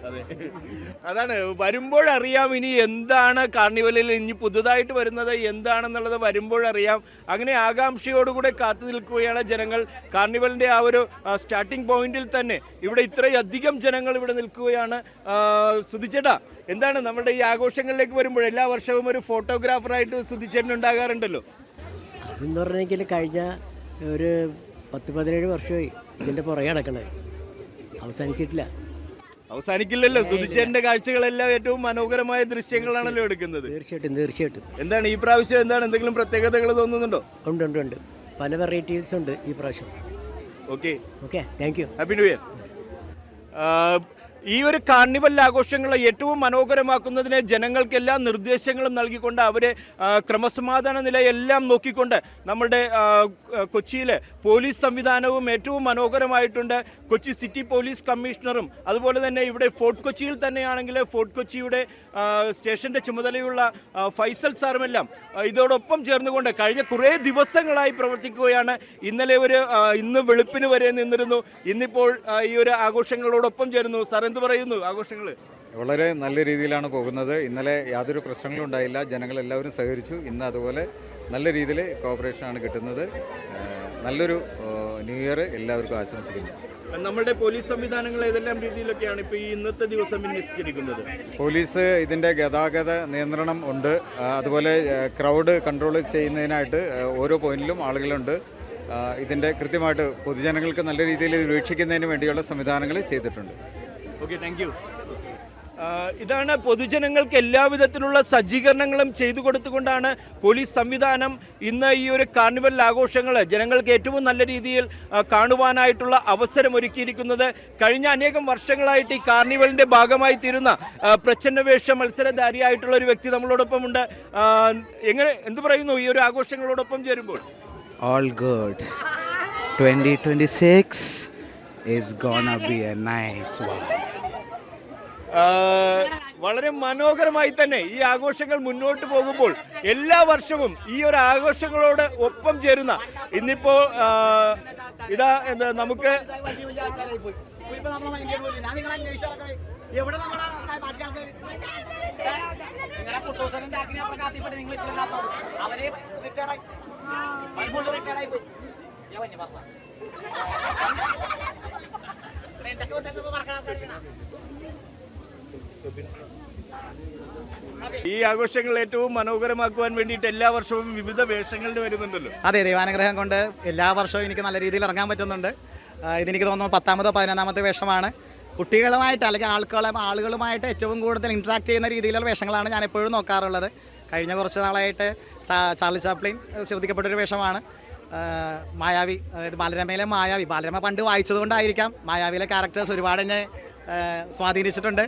അതെ, അതാണ് വരുമ്പോഴറിയാം ഇനി എന്താണ് കാർണിവലിൽ ഇനി പുതുതായിട്ട് വരുന്നത് എന്താണെന്നുള്ളത് വരുമ്പോഴറിയാം. അങ്ങനെ ആകാംക്ഷയോടുകൂടെ കാത്തു നിൽക്കുകയാണ് ജനങ്ങൾ. കാർണിവലിന്റെ ആ ഒരു സ്റ്റാർട്ടിംഗ് പോയിന്റിൽ തന്നെ ഇവിടെ ഇത്രയധികം ജനങ്ങൾ ഇവിടെ നിൽക്കുകയാണ്. സുധിച്ചേട്ടാ, എന്താണ് നമ്മുടെ ഈ ആഘോഷങ്ങളിലേക്ക് വരുമ്പോൾ എല്ലാ വർഷവും ഒരു ഫോട്ടോഗ്രാഫറായിട്ട് സുധിച്ചേട്ടനുണ്ടാകാറുണ്ടല്ലോ? അതെന്ന് പറഞ്ഞെങ്കിൽ കഴിഞ്ഞ ഒരു 10-17 വർഷമായി ഇതിൻ്റെ പുറകെ നടക്കണേ, അവസാനിച്ചിട്ടില്ല. അവസാനിക്കില്ലല്ലോ. സുധിച്ചേട്ടന്റെ കാഴ്ചകളെല്ലാം ഏറ്റവും മനോഹരമായ ദൃശ്യങ്ങളാണല്ലോ എടുക്കുന്നത്. തീർച്ചയായിട്ടും. എന്താണ് ഈ പ്രാവശ്യം, എന്താണ് എന്തെങ്കിലും പ്രത്യേകതകൾ തോന്നുന്നുണ്ടോ? ഉണ്ട്. പല വെറൈറ്റീസ് ഉണ്ട് ഈ പ്രാവശ്യം. Okay, thank you. Happy new year. ഈ ഒരു കാർണിവൽ ആഘോഷങ്ങളെ ഏറ്റവും മനോഹരമാക്കുന്നതിന് ജനങ്ങൾക്കെല്ലാം നിർദ്ദേശങ്ങളും നൽകിക്കൊണ്ട് അവരെ ക്രമസമാധാന നിലയെല്ലാം നോക്കിക്കൊണ്ട് നമ്മുടെ കൊച്ചിയിലെ പോലീസ് സംവിധാനവും ഏറ്റവും മനോഹരമായിട്ടുണ്ട്. കൊച്ചി സിറ്റി പോലീസ് കമ്മീഷണറും അതുപോലെ തന്നെ ഇവിടെ ഫോർട്ട് കൊച്ചിയിൽ തന്നെയാണെങ്കിൽ ഫോർട്ട് കൊച്ചിയുടെ സ്റ്റേഷൻ്റെ ചുമതലയുള്ള ഫൈസൽ സാറുമെല്ലാം ഇതോടൊപ്പം ചേർന്നുകൊണ്ട് കഴിഞ്ഞ കുറേ ദിവസങ്ങളായി പ്രവർത്തിക്കുകയാണ്. ഇന്ന് വെളുപ്പിന് വരെ നിന്നിരുന്നു. ഇന്നിപ്പോൾ ഈ ഒരു ആഘോഷങ്ങളോടൊപ്പം ചേരുന്നു. സാർ, എന്ത് പറയുന്നു? ആഘോഷങ്ങൾ വളരെ നല്ല രീതിയിലാണ് പോകുന്നത്. ഇന്നലെ യാതൊരു പ്രശ്നങ്ങളും ഉണ്ടായില്ല. ജനങ്ങളെല്ലാവരും സഹകരിച്ചു. ഇന്ന് അതുപോലെ നല്ല രീതിയിൽ കോർപ്പറേഷനാണ് കിട്ടുന്നത്. നല്ലൊരു ന്യൂ ഇയർ എല്ലാവർക്കും ആശംസിക്കുന്നു. നമ്മുടെ പോലീസ് സംവിധാനങ്ങൾ ഏതെല്ലാം രീതിയിലൊക്കെയാണ് ഇപ്പോൾ ഈ ഇന്നത്തെ ദിവസം വിന്യസിച്ചിരിക്കുന്നത്? പോലീസ് ഇതിൻ്റെ ഗതാഗത നിയന്ത്രണം ഉണ്ട്. അതുപോലെ ക്രൗഡ് കൺട്രോൾ ചെയ്യുന്നതിനായിട്ട് ഓരോ പോയിന്റിലും ആളുകളുണ്ട്. ഇതിൻ്റെ കൃത്യമായിട്ട് പൊതുജനങ്ങൾക്ക് നല്ല രീതിയിൽ വീക്ഷിക്കുന്നതിന് വേണ്ടിയുള്ള സംവിധാനങ്ങൾ ചെയ്തിട്ടുണ്ട്. Okay, thank you. ഇതാണ് പൊതുജനങ്ങൾക്ക് എല്ലാവിധത്തിലുള്ള സജ്ജീകരണങ്ങളും ചെയ്തു കൊടുത്തുകൊണ്ടാണ് പോലീസ് സംവിധാനം ഇന്ന് ഈ ഒരു കാർണിവൽ ആഘോഷങ്ങൾ ജനങ്ങൾക്ക് ഏറ്റവും നല്ല രീതിയിൽ കാണുവാനായിട്ടുള്ള അവസരം ഒരുക്കിയിരിക്കുന്നത്. കഴിഞ്ഞ അനേകം വർഷങ്ങളായിട്ട് ഈ കാർണിവലിൻ്റെ ഭാഗമായി തീരുന്ന പ്രച്ഛന്നവേഷ മത്സരധാരിയായിട്ടുള്ള ഒരു വ്യക്തി നമ്മളോടൊപ്പം ഉണ്ട്. എന്ത് പറയുന്നു ഈ ഒരു ആഘോഷങ്ങളോടൊപ്പം ചേരുമ്പോൾ? All good. 2026 is gonna be a nice one. വളരെ മനോഹരമായി തന്നെ ഈ ആഘോഷങ്ങൾ മുന്നോട്ട് പോകുമ്പോൾ എല്ലാ വർഷവും ഈ ഒരു ആഘോഷങ്ങളോട് ഒപ്പം ചേരുന്ന ഇന്നിപ്പോൾ ഇതാ എന്താ നമുക്ക് ഈ ആഘോഷങ്ങൾ ഏറ്റവും മനോഹരമാക്കുവാൻ വേണ്ടിയിട്ട് എല്ലാ വർഷവും വിവിധ വേഷങ്ങളിൽ വരുന്നുണ്ടല്ലോ. അതെ, ദൈവാനുഗ്രഹം കൊണ്ട് എല്ലാ വർഷവും എനിക്ക് നല്ല രീതിയിൽ ഇറങ്ങാൻ പറ്റുന്നുണ്ട്. ഇതെനിക്ക് തോന്നുന്നു 10ാമതോ 11ാമത്തെ വേഷമാണ്. കുട്ടികളുമായിട്ട് അല്ലെങ്കിൽ ആളുകളുമായിട്ട് ഏറ്റവും കൂടുതൽ ഇൻട്രാക്ട് ചെയ്യുന്ന രീതിയിലുള്ള വേഷങ്ങളാണ് ഞാൻ എപ്പോഴും നോക്കാറുള്ളത്. കഴിഞ്ഞ കുറച്ച് നാളായിട്ട് ചാർലി ചാപ്ലിൻ ശ്രദ്ധിക്കപ്പെട്ടൊരു വേഷമാണ്. മായാവി, അതായത് ബാലരമയിലെ മായാവി. ബാലരമ പണ്ട് വായിച്ചതുകൊണ്ടായിരിക്കാം മായാവിയിലെ ക്യാരക്ടേഴ്സ് ഒരുപാട് എന്നെ സ്വാധീനിച്ചിട്ടുണ്ട്.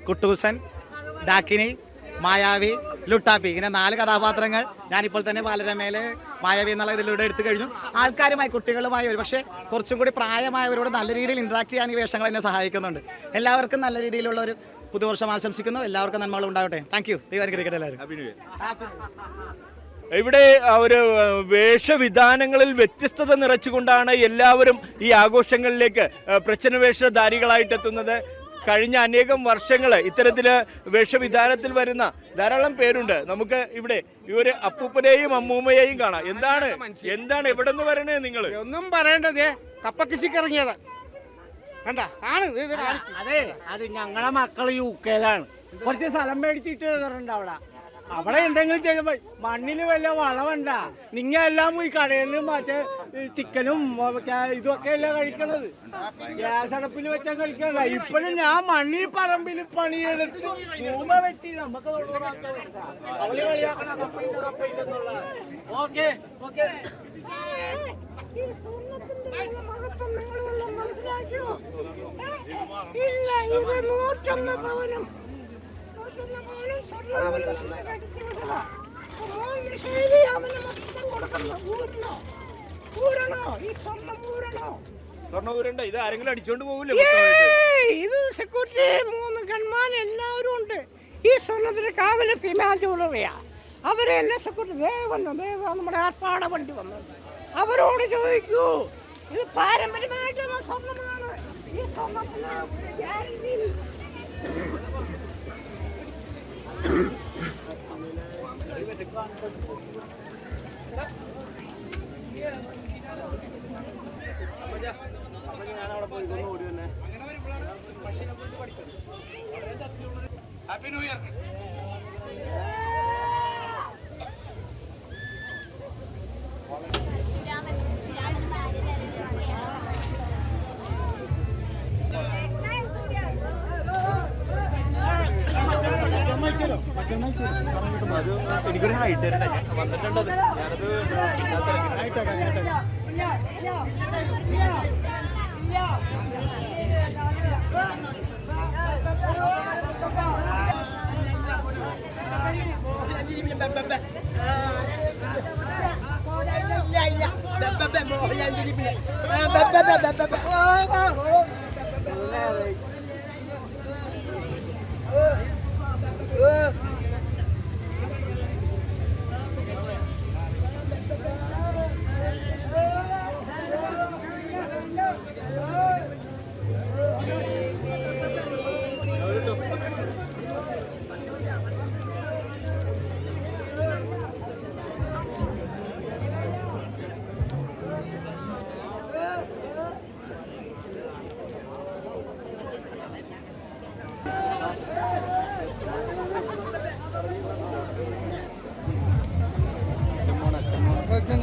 കുട്ടൂസൻ, ഡാക്കിനി, മായാവി, ലുട്ടാപ്പി, ഇങ്ങനെ 4 കഥാപാത്രങ്ങൾ ഞാനിപ്പോൾ തന്നെ ബാലരമയിൽ മായാവി എന്നുള്ള ഇതിലൂടെ എടുത്തു കഴിഞ്ഞു. ആൾക്കാരുമായി, കുട്ടികളുമായി, ഒരു പക്ഷേ കുറച്ചും കൂടി പ്രായമായവരോട് നല്ല രീതിയിൽ ഇൻട്രാക്ട് ചെയ്യാൻ ഈ വേഷങ്ങൾ എന്നെ സഹായിക്കുന്നുണ്ട്. എല്ലാവർക്കും നല്ല രീതിയിലുള്ള ഒരു പുതുവർഷം ആശംസിക്കുന്നു. എല്ലാവർക്കും നന്മകൾ ഉണ്ടാവട്ടെ. Thank you. ദൈവം അനുഗ്രഹിക്കട്ടെ എല്ലാവരും. ഇവിടെ ഒരു വേഷവിധാനങ്ങളിൽ വ്യത്യസ്തത നിറച്ചുകൊണ്ടാണ് എല്ലാവരും ഈ ആഘോഷങ്ങളിലേക്ക് പ്രച്ഛന്നവേഷധാരികളായിട്ട് എത്തുന്നത്. കഴിഞ്ഞ അനേകം വർഷങ്ങൾ ഇത്തരത്തിൽ വേഷവിധാനത്തിൽ വരുന്ന ധാരാളം പേരുണ്ട്. നമുക്ക് ഇവിടെ ഈ ഒരു അപ്പൂപ്പനെയും അമ്മൂമ്മയെയും കാണാം. എന്താണ് എവിടെ നിന്ന് വരണേ നിങ്ങൾ? ഒന്നും പറയേണ്ടത് കപ്പകൃഷിക്ക് ഇറങ്ങിയത് കണ്ട അതെ, അത് ഞങ്ങളെ മക്കൾ UK-ലാണ്. കുറച്ച് സ്ഥലം മേടിച്ചിട്ട് അവിടെ എന്തെങ്കിലും ചെയ്യുമ്പോ മണ്ണിന് വല്ല വളമണ്ട. നിങ്ങൾ എല്ലാം പോയി കടയിൽ നിന്ന് മറ്റേ ചിക്കനും ഇതൊക്കെ അല്ലേ കഴിക്കണത്. ഗ്യാസ് അടുപ്പിൽ വെച്ചാൽ കഴിക്കണല്ല. ഇപ്പോഴും ഞാൻ മണ്ണി പറമ്പിൽ പണിയെടുത്ത് ഭൂമ വെട്ടി നമുക്ക് അവള് കളിയാക്കണ കപ്പയില്ലെന്നുള്ള. Okay okay. ഇല്ല, ഇത് 101 പവനും സ്വർണ്ണ ഇത് ആരെങ്കിലും അടിച്ചോണ്ട് പോകില്ലേ? ഇത് സെക്യൂരിറ്റി 3 ഗൺമാൻ എല്ലാവരും ഉണ്ട്. ഈ സ്വർണ്ണത്തിന് കാവല് ഫിമാ ജ്വല്ലറിയാ. അവരെ എന്നെ സെക്യൂരിറ്റി നമ്മുടെ ആർപ്പാട വണ്ടി വന്നു. അവരോട് ചോദിക്കൂ, ഇത് പാരമ്പര്യമായിട്ടുള്ള സ്വർണ്ണമാണ്. ഈ സ്വർണ്ണത്തിന് ഗ്യാരണ്ടി. Happy new year. എനിക്കൊരു ഹൈറ്റ് വന്നിട്ടുണ്ടത്. ഞാനത്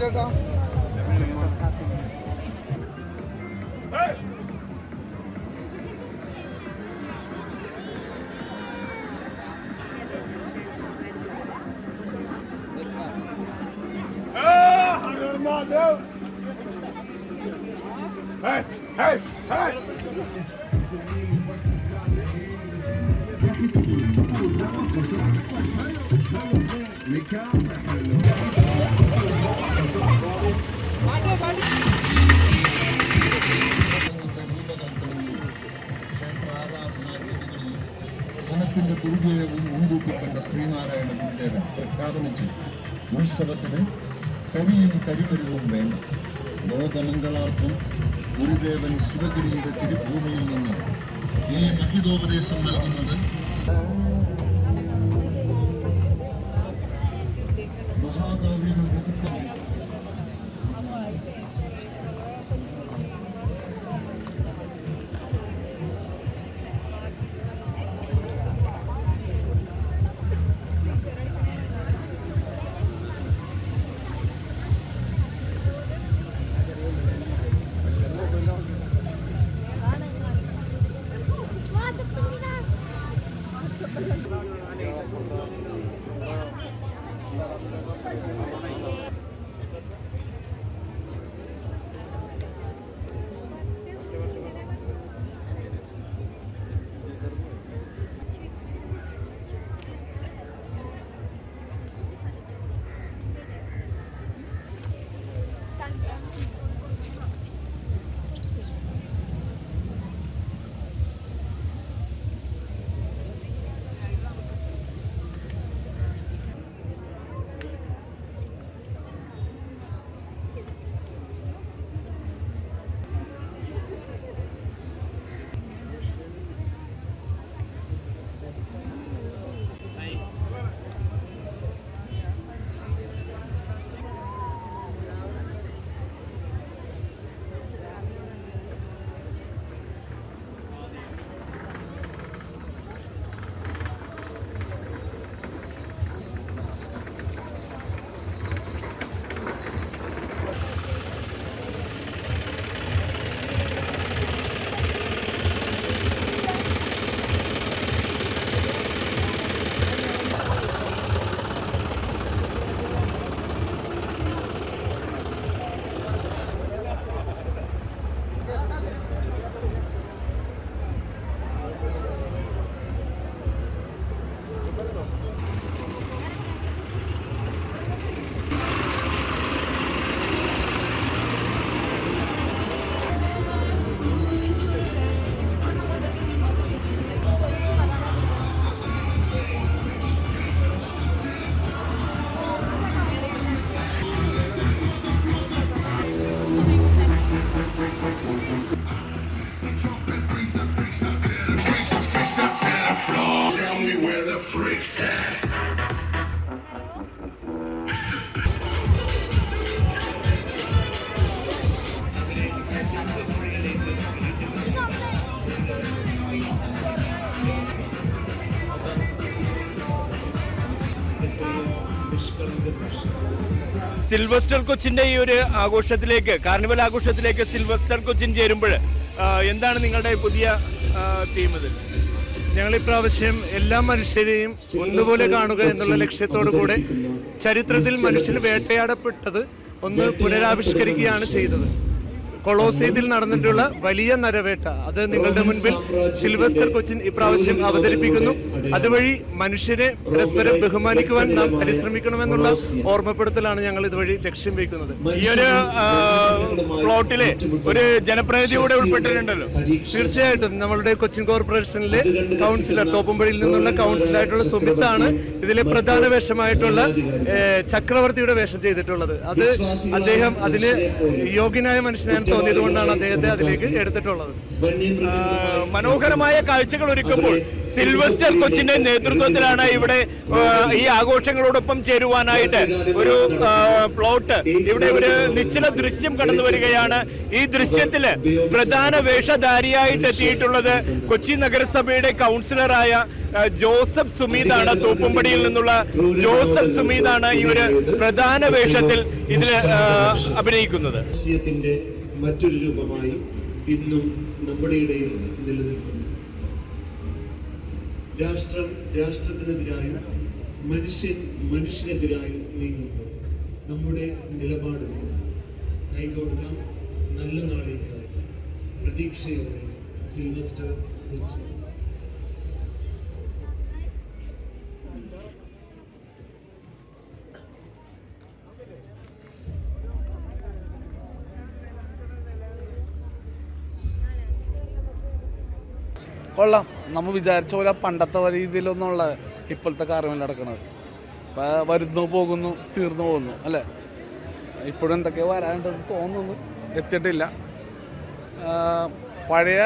ചേട്ടാ ജനത്തിന്റെ ദുർവ്യയവും മുൻകൂട്ടിക്കണ്ട ശ്രീനാരായണ ഗുരുദേവൻ പ്രഖ്യാപനം ചെയ്തു. ഉത്സവത്തിന് കവിയും കരിമരുവും വേണ്ട. ലോകമംഗളാർത്ഥം ഗുരുദേവൻ ശിവഗിരിയുടെ തിരുഭൂമിയിൽ നിന്ന് ഈ മഹിതോപദേശം നൽകുന്നത് മഹാകാവ്യങ്ങൾ രചിക്കാൻ സിൽവസ്റ്റർ കൊച്ചിന്റെ ഈ ഒരു ആഘോഷത്തിലേക്ക്, കാർണിവൽ ആഘോഷത്തിലേക്ക് സിൽവസ്റ്റർ കൊച്ചിൻ ചേരുമ്പോൾ എന്താണ് നിങ്ങളുടെ പുതിയ തീം? ഇത് ഞങ്ങൾ ഇപ്രാവശ്യം എല്ലാ മനുഷ്യരെയും ഒന്നുപോലെ കാണുക എന്നുള്ള ലക്ഷ്യത്തോടു കൂടെ ചരിത്രത്തിൽ മനുഷ്യൻ വേട്ടയാടപ്പെട്ടത് ഒന്ന് പുനരാവിഷ്കരിക്കുകയാണ് ചെയ്തത്. കൊളോസിയത്തിൽ നടന്നിട്ടുള്ള വലിയ നരവേട്ട അത് നിങ്ങളുടെ മുൻപിൽ സിൽവസ്റ്റർ കൊച്ചിൻ ഇപ്രാവശ്യം അവതരിപ്പിക്കുന്നു. അതുവഴി മനുഷ്യരെ പരസ്പരം ബഹുമാനിക്കുവാൻ നാം പരിശ്രമിക്കണമെന്നുള്ള ഓർമ്മപ്പെടുത്തലാണ് ഞങ്ങൾ ഇതുവഴി ലക്ഷ്യം വയ്ക്കുന്നത്. ഈ ഒരു പ്ലോട്ടിലെ ഒരു ജനപ്രതിനിധി കൂടെ ഉൾപ്പെട്ടിട്ടുണ്ടല്ലോ. തീർച്ചയായിട്ടും നമ്മളുടെ കൊച്ചിൻ കോർപ്പറേഷനിലെ കൗൺസിലർ, തോപ്പുംപടിയിൽ നിന്നുള്ള കൗൺസിലറായിട്ടുള്ള സുമിത്താണ് ഇതിലെ പ്രധാന വേഷമായിട്ടുള്ള ചക്രവർത്തിയുടെ വേഷം ചെയ്തിട്ടുള്ളത്. അത് അദ്ദേഹം അതിന് യോഗ്യനായ മനുഷ്യനാണ് തോന്നിയതുകൊണ്ടാണ് അദ്ദേഹത്തെ അതിലേക്ക് എടുത്തിട്ടുള്ളത്. മനോഹരമായ കാഴ്ചകൾ ഒരുക്കുമ്പോൾ സിൽവസ്റ്റർ കൊച്ചിന്റെ നേതൃത്വത്തിലാണ് ഇവിടെ ഈ ആഘോഷങ്ങളോടൊപ്പം ചേരുവാനായിട്ട് ഒരു പ്ലോട്ട്, ഇവിടെ ഒരു നിശ്ചല ദൃശ്യം കടന്നു വരികയാണ്. ഈ ദൃശ്യത്തില് പ്രധാന വേഷധാരിയായിട്ട് എത്തിയിട്ടുള്ളത് കൊച്ചി നഗരസഭയുടെ കൗൺസിലറായ ജോസഫ് സുമീതാണ്. തോപ്പുംപടിയിൽ നിന്നുള്ള ജോസഫ് സുമീതാണ് ഈ ഒരു പ്രധാന വേഷത്തിൽ ഇതിൽ അഭിനയിക്കുന്നത്. മറ്റൊരു രൂപമായി ഇന്നും നമ്മുടെ ഇടയിൽ നിലനിൽക്കുന്നു. രാഷ്ട്രം രാഷ്ട്രത്തിനെതിരായും മനുഷ്യനെതിരായും നീങ്ങുമ്പോൾ നമ്മുടെ നിലപാട് കൈകോർക്കാം. നല്ല നാളേക്കായി പ്രതീക്ഷയോടെ സിൽവസ്റ്റർ കൊച്ചി. കൊള്ളാം. നമ്മൾ വിചാരിച്ച പോലെ പണ്ടത്തെ രീതിയിലൊന്നുള്ള ഇപ്പോഴത്തെ കാർണിവൽ നടക്കുന്നത്. ഇപ്പം വരുന്നു പോകുന്നു തീർന്നു പോകുന്നു അല്ലേ. ഇപ്പോഴും എന്തൊക്കെയോ വരാനുണ്ടെന്ന് തോന്നുന്നു, എത്തിയിട്ടില്ല. പഴയ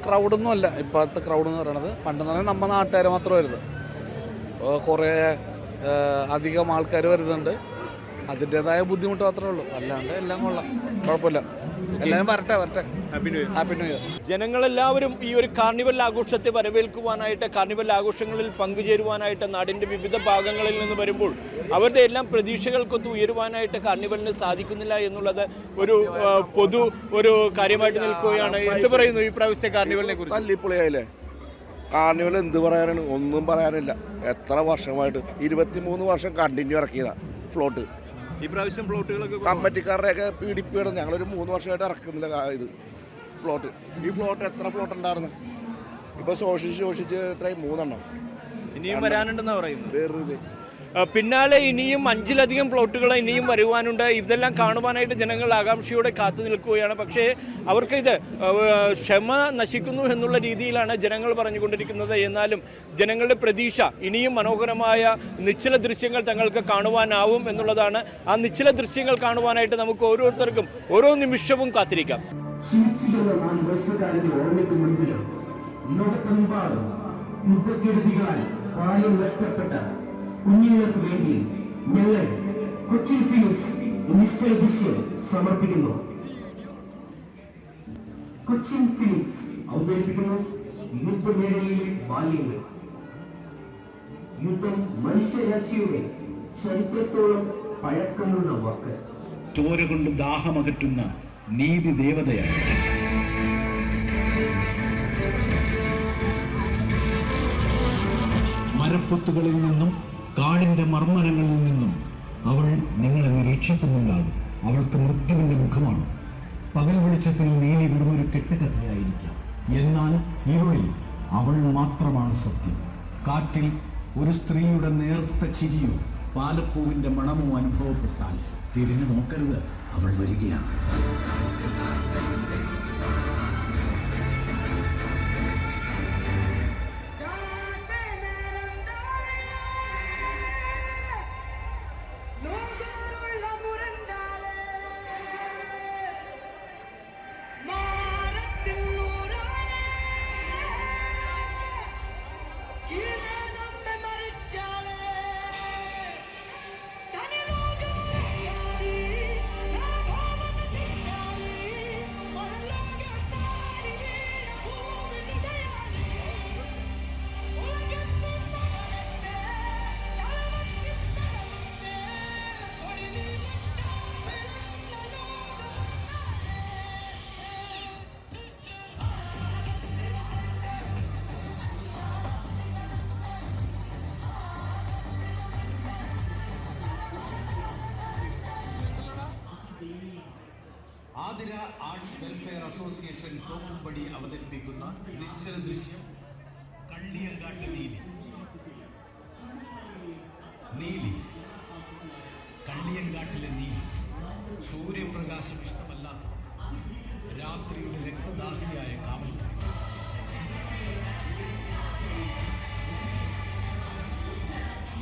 ക്രൗഡൊന്നും അല്ല ഇപ്പോഴത്തെ ക്രൗഡ് എന്ന് പറയുന്നത്. പണ്ടെന്ന് പറഞ്ഞാൽ നമ്മൾ നാട്ടുകാർ മാത്രമായിരുന്നു. ഇപ്പോൾ കുറേ അധികം ആൾക്കാർ വരുന്നുണ്ട്. അതിൻ്റെതായ ബുദ്ധിമുട്ട് മാത്രമേ ഉള്ളൂ, അല്ലാണ്ട് എല്ലാം കൊള്ളാം, കുഴപ്പമില്ല. എല്ലാവരും വരട്ടെ. Happy new year. ജനങ്ങളെല്ലാവരും ഈ ഒരു കാർണിവൽ ആഘോഷത്തെ വരവേൽക്കുവാനായിട്ട്, കാർണിവൽ ആഘോഷങ്ങളിൽ പങ്കുചേരുവാനായിട്ട് നാടിൻ്റെ വിവിധ ഭാഗങ്ങളിൽ നിന്ന് വരുമ്പോൾ അവരുടെ എല്ലാം പ്രതീക്ഷകൾക്കൊത്ത് ഉയരുവാനായിട്ട് കാർണിവലിന് സാധിക്കുന്നില്ല എന്നുള്ളത് ഒരു കാര്യമായിട്ട് നിൽക്കുകയാണ്. എന്ത് പറയുന്നു ഈ പ്രാവശ്യത്തെ കാർണിവലിനെ കുറിച്ച്? തല്ലിപ്പൊളിയായില്ലേ കാർണിവൽ, എന്ത് പറയാനാണ്? ഒന്നും പറയാനില്ല. എത്ര വർഷമായിട്ട് 23 വർഷം കണ്ടിന്യൂ ഇറക്കിയതാണ് ഫ്ലോട്ട്. ഈ പ്രാവശ്യം ഫ്ലോട്ടുകളൊക്കെ കമ്മിറ്റിക്കാരുടെയൊക്കെ പീഡിപ്പിക്കണം. ഞങ്ങളൊരു 3 വർഷമായിട്ട് ഇറക്കുന്നില്ല ഇത് ഫ്ലോട്ട്. ഈ ഫ്ലോട്ട് എത്ര ഫ്ലോട്ട് ഉണ്ടായിരുന്നു? ഇപ്പോൾ ശോഷിച്ച് എത്രയും 3 എണ്ണം ഇനിയും വരാനുണ്ടെന്നാണ് പറയുന്നത്. വേറെ പിന്നാലെ ഇനിയും 5ലധികം പ്ലോട്ടുകൾ ഇനിയും വരുവാനുണ്ട്. ഇതെല്ലാം കാണുവാനായിട്ട് ജനങ്ങൾ ആകാംക്ഷയോടെ കാത്തു നിൽക്കുകയാണ്. പക്ഷേ അവർക്ക് ഇത് ക്ഷമ നശിക്കുന്നു എന്നുള്ള രീതിയിലാണ് ജനങ്ങൾ പറഞ്ഞുകൊണ്ടിരിക്കുന്നത്. എന്നാലും ജനങ്ങളുടെ പ്രതീക്ഷ ഇനിയും മനോഹരമായ നിശ്ചല ദൃശ്യങ്ങൾ തങ്ങൾക്ക് കാണുവാനാവും എന്നുള്ളതാണ്. ആ നിശ്ചല ദൃശ്യങ്ങൾ കാണുവാനായിട്ട് നമുക്ക് ഓരോരുത്തർക്കും ഓരോ നിമിഷവും കാത്തിരിക്കാം. കുഞ്ഞുങ്ങൾക്ക് വേണ്ടി ഞങ്ങൾ കൊച്ചിൻ ഫിലിംസ് നിശ്ചല ദൃശ്യം സമർപ്പിക്കുന്നു. കൊച്ചിൻ ഫിലിംസ് അവതരിപ്പിക്കുന്നു യുദ്ധമേഖലയിലെ ബാല്യങ്ങൾ. യുദ്ധം മനുഷ്യരാശിയുടെ ചരിത്രത്തോളം പഴക്കമുള്ള വാക്ക്. ചോര കൊണ്ട് ദാഹമകറ്റുന്ന നീതി ദേവതയാണ്. മരപ്പൊത്തുകളിൽ നിന്നും കാടിന്റെ മർമ്മരങ്ങളിൽ നിന്നും അവൾ നിങ്ങളെ നിരീക്ഷിക്കുന്നുണ്ടാകും. അവൾക്ക് മൃത്യുവിന്റെ മുഖമാണ്. പകൽ വെളിച്ചത്തിൽ നീലി വെറുമൊരു കെട്ടുകഥയായിരിക്കാം. എന്നാൽ ഇരുളിൽ അവൾ മാത്രമാണ് സത്യം. കാറ്റിൽ ഒരു സ്ത്രീയുടെ നേർത്ത ചിരിയോ പാലപ്പൂവിന്റെ മണമോ അനുഭവപ്പെട്ടാൽ തിരിഞ്ഞു നോക്കരുത്, അവൾ വരികയാണ്. Athira arts welfare association Thoppumpady അവതരിപ്പിക്കുന്ന നിശ്ചല ദൃശ്യം കള്ളിയങ്കാട്ട് നീലി. നീലി, കള്ളിയങ്കാട്ടിലെ നീലി സൂര്യപ്രകാശം ഇഷ്ടമല്ലാത്ത രാത്രിയുടെ രക്തദാഹിയായ കാവൽക്കാരി.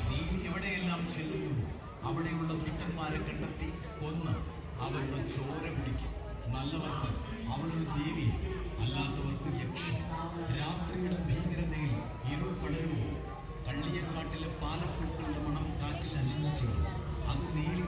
നീലി എവിടെയെല്ലാം ചെല്ലുന്നു അവിടെയുള്ള ദുഷ്ടന്മാരെ കണ്ടെത്തി കൊന്ന് അവരുടെ ചോര കുടിക്കും. നല്ലവർക്ക് അവളൊരു ദേവിയാണ്, അല്ലാത്തവർക്ക് യക്ഷം. രാത്രിയുടെ ഭീകരതയിൽ ഇരുൾ പടരുമ്പോൾ കള്ളിയങ്കാട്ടിലെ പാലപ്പൂക്കളുടെ മണം കാറ്റിൽ അലിഞ്ഞു ചേരും. അത് നീലി